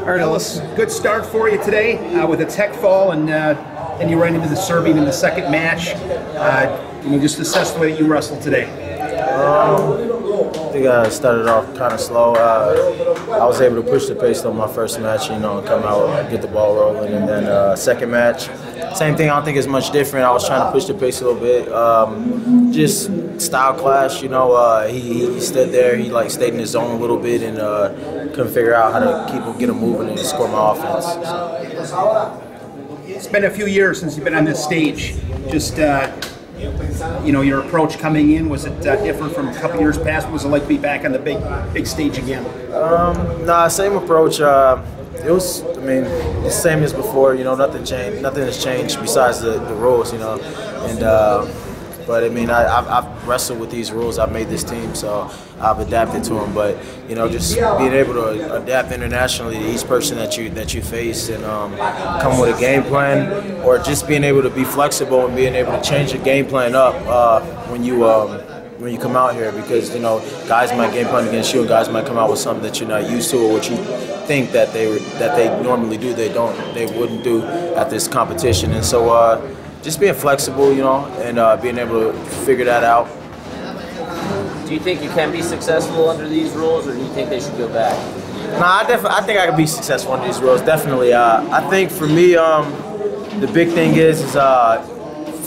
All right, Ellis, good start for you today with a tech fall, and then you ran into the Serbian in the second match. Can you just assess the way that you wrestled today? I think I started off kind of slow. I was able to push the pace on my first match, come out and get the ball rolling. And then second match, same thing. I don't think it's much different. I was trying to push the pace a little bit. Just style clash, he stood there. He stayed in his zone a little bit and couldn't figure out how to get him moving and score my offense. So. It's been a few years since you've been on this stage. Just your approach coming in, was it different from a couple years past? What was it like to be back on the big stage again? Nah, same approach. It was, the same as before. Nothing changed. Nothing has changed besides the rules. But I've wrestled with these rules. I've made this team, so I've adapted to them. But just being able to adapt internationally to each person that you face, and come with a game plan, or just being able to be flexible and being able to change your game plan up when you come out here, because guys might game plan against you, and guys might come out with something that you're not used to, or what you think that they normally do, they wouldn't do at this competition. And so just being flexible, and being able to figure that out. Do you think you can be successful under these rules, or do you think they should go back? Nah, I think I can be successful under these rules, definitely. I think for me, the big thing is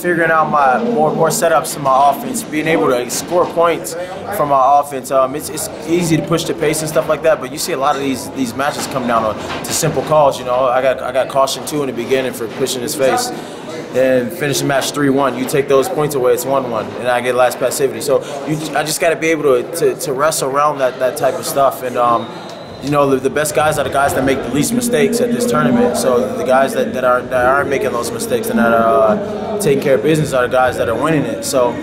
figuring out my more setups to my offense, being able to score points from my offense. It's easy to push the pace and stuff like that, but you see a lot of these matches come down to simple calls. I got caution 2 in the beginning for pushing his face. And finish the match 3-1. You take those points away, it's 1-1, and I get last passivity. So I just got to be able to wrestle around that type of stuff. And the best guys are the guys that make the least mistakes at this tournament. So the guys that aren't making those mistakes and that are taking care of business are the guys that are winning it. So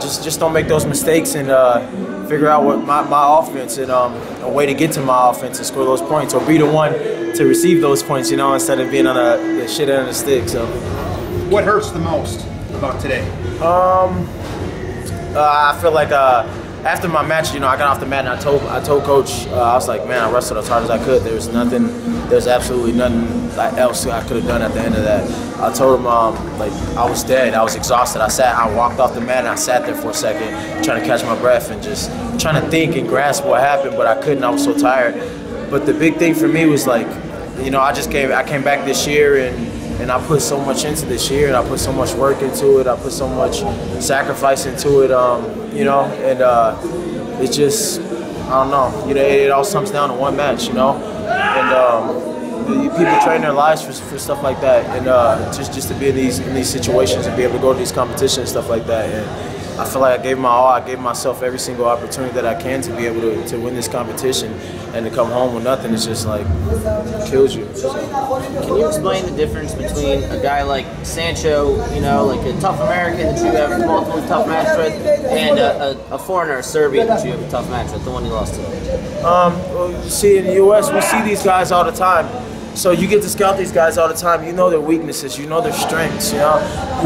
just don't make those mistakes, and figure out what my offense and a way to get to my offense and score those points, or be the one to receive those points. Instead of being on the shit end of the stick. So. What hurts the most about today? I feel like after my match, I got off the mat and I told Coach, I was like, man, I wrestled as hard as I could. There's absolutely nothing else I could have done at the end of that. I told him I was dead. I was exhausted. I walked off the mat and I sat there for a second, trying to catch my breath and just trying to think and grasp what happened, but I couldn't. I was so tired. But the big thing for me was I came back this year, and I put so much into this year, and I put so much work into it. I put so much sacrifice into it, and it just, I don't know, it all comes down to one match, and people train their lives for stuff like that, and just to be in these situations and be able to go to these competitions and stuff like that. And I feel like I gave my all. I gave myself every single opportunity that I can to be able to win this competition, and to come home with nothing. It's just kills you. So. Can you explain the difference between a guy like Sancho, like a tough American that you have multiple tough matches with, and a foreigner, a Serbian, that you have a tough match with, the one you lost to? Well, see, in the U.S., we see these guys all the time. So you get to scout these guys all the time. You know their weaknesses. You know their strengths. You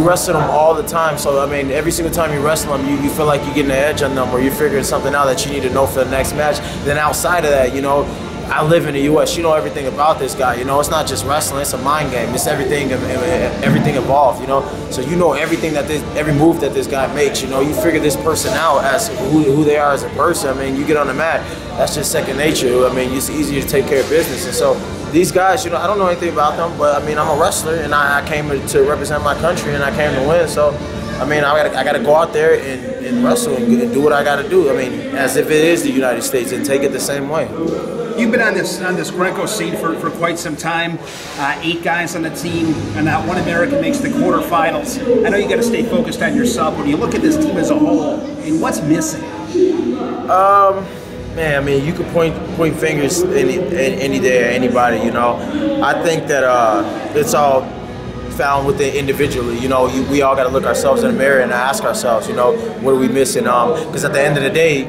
wrestle them all the time. So every single time you wrestle them, you feel like you're getting an edge on them, or you're figuring something out that you need to know for the next match. Then outside of that, I live in the U.S. You know everything about this guy. It's not just wrestling. It's a mind game. It's everything involved. So you know everything every move that this guy makes. You figure this person out as who they are as a person. You get on the mat. That's just second nature. It's easier to take care of business. And so these guys, I don't know anything about them, but I'm a wrestler, and I came to represent my country, and I came to win. So I got to go out there and wrestle and do what I got to do. As if it is the United States, and take it the same way. You've been on this Greco scene for quite some time. 8 guys on the team, and not one American makes the quarterfinals. I know you got to stay focused on yourself. When you look at this team as a whole, what's missing? Man, you could point fingers any day at anybody. I think that it's all found within individually. You know, we all got to look ourselves in the mirror and ask ourselves, you know, what are we missing? Because at the end of the day,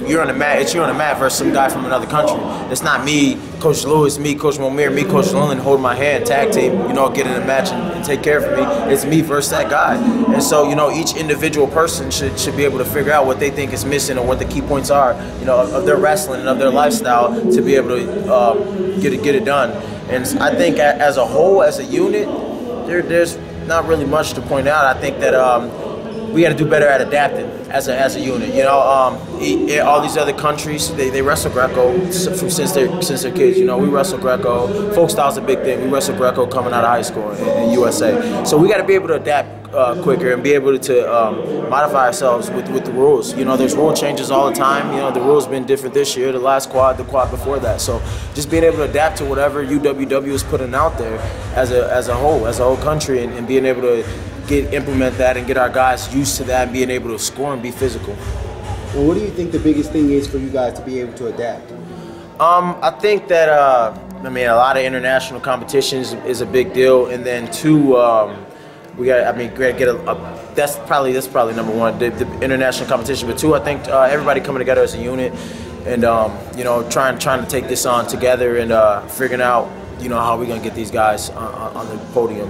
you're on the mat. It's you on the mat versus some guy from another country. It's not me, Coach Lewis, me, Coach Momir, me, Coach Lillen, holding my hand, tag team, you know, get in a match and take care of me. It's me versus that guy. And so, you know, each individual person should be able to figure out what they think is missing or what the key points are, you know, of their wrestling and of their lifestyle to be able to get it done. And I think as a whole, as a unit, there's not really much to point out. I think that we got to do better at adapting as a unit. You know, all these other countries, they wrestle Greco since they're kids. You know, we wrestle Greco. Folk style's a big thing. We wrestle Greco coming out of high school in USA. So we got to be able to adapt quicker and be able to modify ourselves with the rules. You know, there's rule changes all the time. You know, the rules been different this year, the last quad, the quad before that. So just being able to adapt to whatever UWW is putting out there as a whole country, and being able to implement that and get our guys used to that and being able to score and be physical. Well, what do you think the biggest thing is for you guys to be able to adapt? I think that I mean, a lot of international competitions is a big deal, and then two, we got. I mean, that's probably number one, the international competition. But two, I think everybody coming together as a unit, and you know, trying to take this on together and figuring out, you know, how we're gonna get these guys on the podium.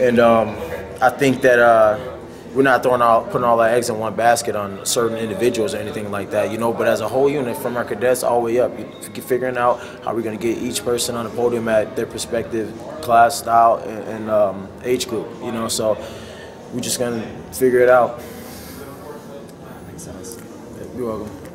And I think that we're not putting all our eggs in one basket on certain individuals or anything like that, you know. But as a whole unit, from our cadets all the way up, figuring out how we're going to get each person on the podium at their respective class, style, and age group, you know. So we're just going to figure it out. Makes sense. You're welcome.